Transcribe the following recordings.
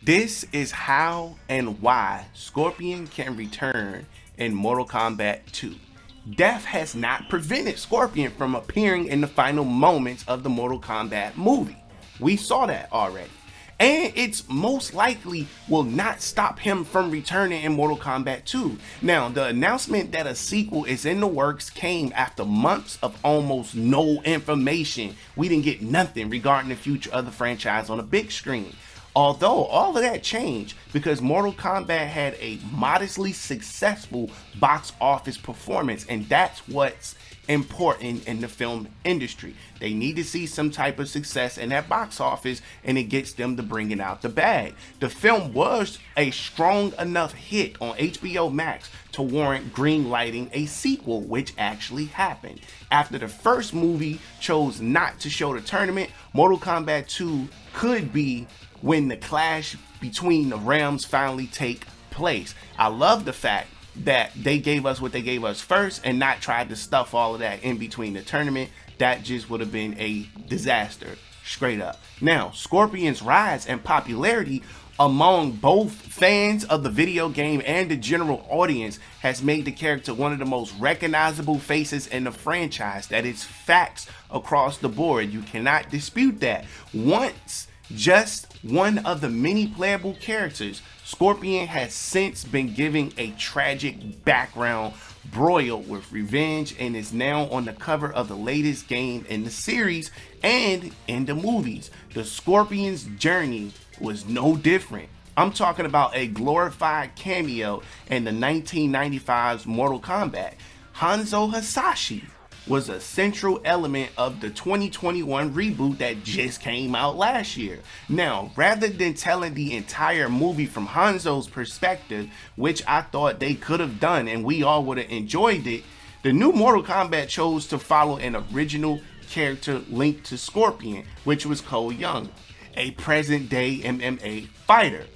This is how and why Scorpion can return in Mortal Kombat 2. Death has not prevented Scorpion from appearing in the final moments of the Mortal Kombat movie. We saw that already. And it's most likely will not stop him from returning in Mortal Kombat 2. Now, the announcement that a sequel is in the works came after months of almost no information. We didn't get nothing regarding the future of the franchise on a big screen. Although all of that changed because Mortal Kombat had a modestly successful box office performance, and that's what's important in the film industry. They need to see some type of success in that box office, and it gets them to bring it out the bag. The film was a strong enough hit on HBO Max to warrant greenlighting a sequel, which actually happened. After the first movie chose not to show the tournament, Mortal Kombat 2 could be when the clash between the realms finally take place. I love the fact that they gave us what they gave us first and not tried to stuff all of that in between the tournament. That just would have been a disaster, straight up. Now, Scorpion's rise in popularity among both fans of the video game and the general audience has made the character one of the most recognizable faces in the franchise. That is facts across the board. You cannot dispute that. Once just one of the many playable characters, Scorpion has since been given a tragic background, broiled with revenge, and is now on the cover of the latest game in the series and in the movies. The Scorpion's journey was no different. I'm talking about a glorified cameo in the 1995's Mortal Kombat. Hanzo Hasashi was a central element of the 2021 reboot that just came out last year. Now, rather than telling the entire movie from Hanzo's perspective, which I thought they could have done and we all would have enjoyed it, the new Mortal Kombat chose to follow an original character linked to Scorpion, which was Cole Young, a present-day MMA fighter.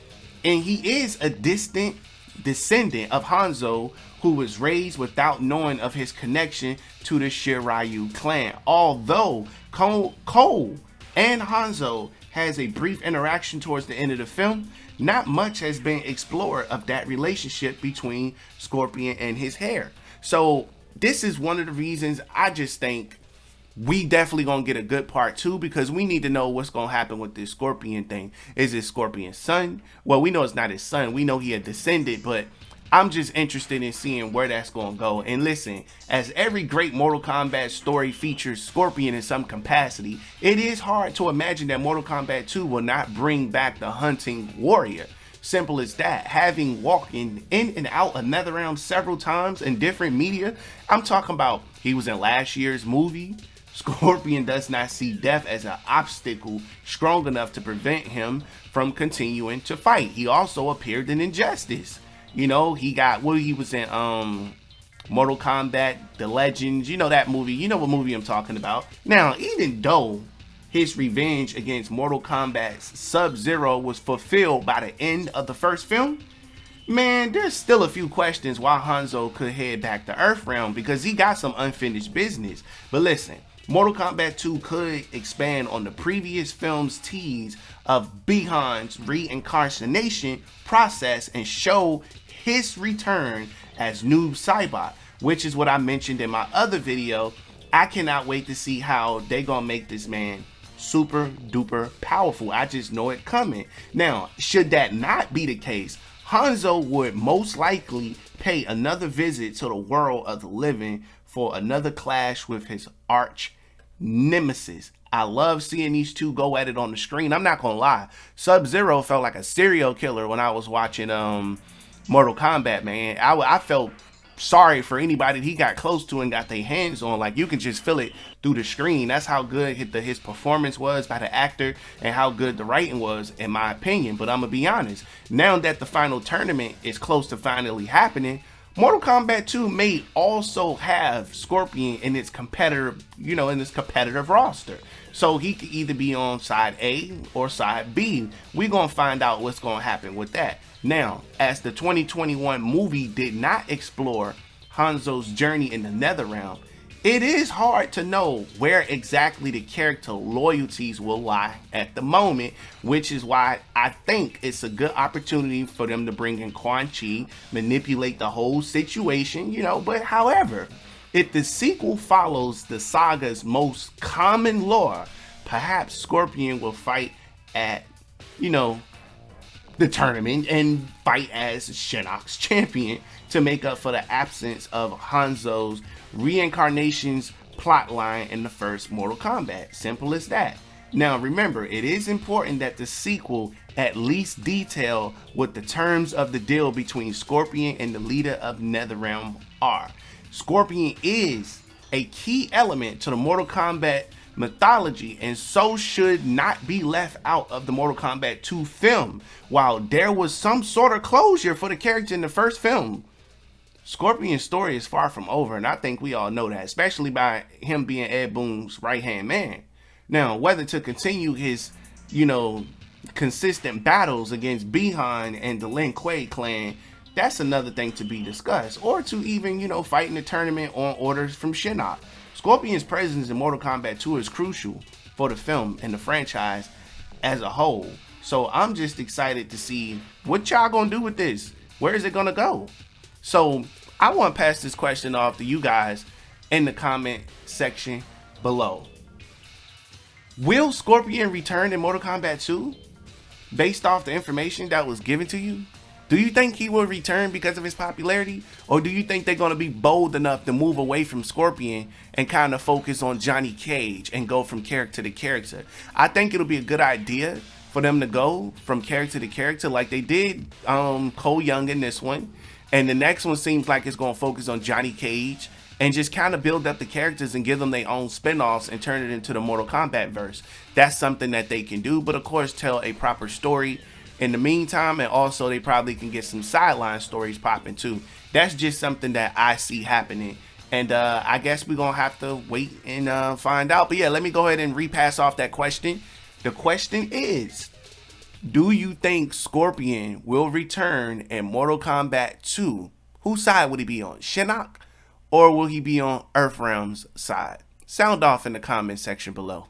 And he is a distant descendant of Hanzo, who was raised without knowing of his connection to the Shirai Ryu clan. Although Cole and Hanzo has a brief interaction towards the end of the film, not much has been explored of that relationship between Scorpion and his heir. So this is one of the reasons I just think we definitely gonna get a good part 2, because we need to know what's gonna happen with this Scorpion thing. Is it Scorpion's son? Well, we know it's not his son. We know he a descendant, but I'm just interested in seeing where that's gonna go. And listen, as every great Mortal Kombat story features Scorpion in some capacity, it is hard to imagine that Mortal Kombat 2 will not bring back the hunting warrior. Simple as that. Having walked in and out of NetherRealm several times in different media, I'm talking about he was in last year's movie. Scorpion does not see death as an obstacle strong enough to prevent him from continuing to fight. He also appeared in Injustice. You know, he was in Mortal Kombat, The Legends, you know that movie, you know what movie I'm talking about. Now, even though his revenge against Mortal Kombat's Sub-Zero was fulfilled by the end of the first film, man, there's still a few questions why Hanzo could head back to Earthrealm, because he got some unfinished business. But listen, Mortal Kombat 2 could expand on the previous film's tease of Bihan's reincarnation process and show his return as Noob Saibot, which is what I mentioned in my other video. I cannot wait to see how they gonna make this man super duper powerful. I just know it coming. Now, should that not be the case, Hanzo would most likely pay another visit to the world of the living for another clash with his arch nemesis. I love seeing these two go at it on the screen. I'm not gonna lie, Sub-Zero felt like a serial killer when I was watching Mortal Kombat, man. I felt sorry for anybody that he got close to and got their hands on. Like, you can just feel it through the screen. That's how good his performance was by the actor and how good the writing was, in my opinion. But I'm gonna be honest, now that the final tournament is close to finally happening, Mortal Kombat 2 may also have Scorpion in its competitive, in its competitive roster. So he could either be on side A or side B. We're gonna find out what's gonna happen with that. Now, as the 2021 movie did not explore Hanzo's journey in the NetherRealm, it is hard to know where exactly the character loyalties will lie at the moment, which is why I think it's a good opportunity for them to bring in Quan Chi, manipulate the whole situation, but however, if the sequel follows the saga's most common lore, perhaps Scorpion will fight at, the tournament and fight as Shinnok's champion to make up for the absence of Hanzo's reincarnation's plotline in the first Mortal Kombat. Simple as that. Now remember, it is important that the sequel at least detail what the terms of the deal between Scorpion and the leader of NetherRealm are. Scorpion is a key element to the Mortal Kombat mythology and so should not be left out of the Mortal Kombat 2 film. While there was some sort of closure for the character in the first film, Scorpion's story is far from over, and I think we all know that, especially by him being Ed Boon's right-hand man. Now, whether to continue his, consistent battles against Bihan and the Lin Kuei clan, that's another thing to be discussed, or to even, fight in the tournament on orders from Shinnok. Scorpion's presence in Mortal Kombat 2 is crucial for the film and the franchise as a whole. So I'm just excited to see what y'all gonna do with this. Where is it gonna go? So I want to pass this question off to you guys in the comment section below. Will Scorpion return in Mortal Kombat 2 based off the information that was given to you? Do you think he will return because of his popularity? Or do you think they're going to be bold enough to move away from Scorpion and kind of focus on Johnny Cage and go from character to character? I think it'll be a good idea for them to go from character to character like they did Cole Young in this one. And the next one seems like it's going to focus on Johnny Cage and just kind of build up the characters and give them their own spin-offs and turn it into the Mortal Kombat verse. That's something that they can do, but of course tell a proper story in the meantime, and also they probably can get some sideline stories popping too. That's just something that I see happening, and I guess we're gonna have to wait and find out. But yeah, let me go ahead and repass off that question. The question is, do you think Scorpion will return in Mortal Kombat 2? Whose side would he be on, Shinnok, or will he be on Earthrealm's side? Sound off in the comment section below.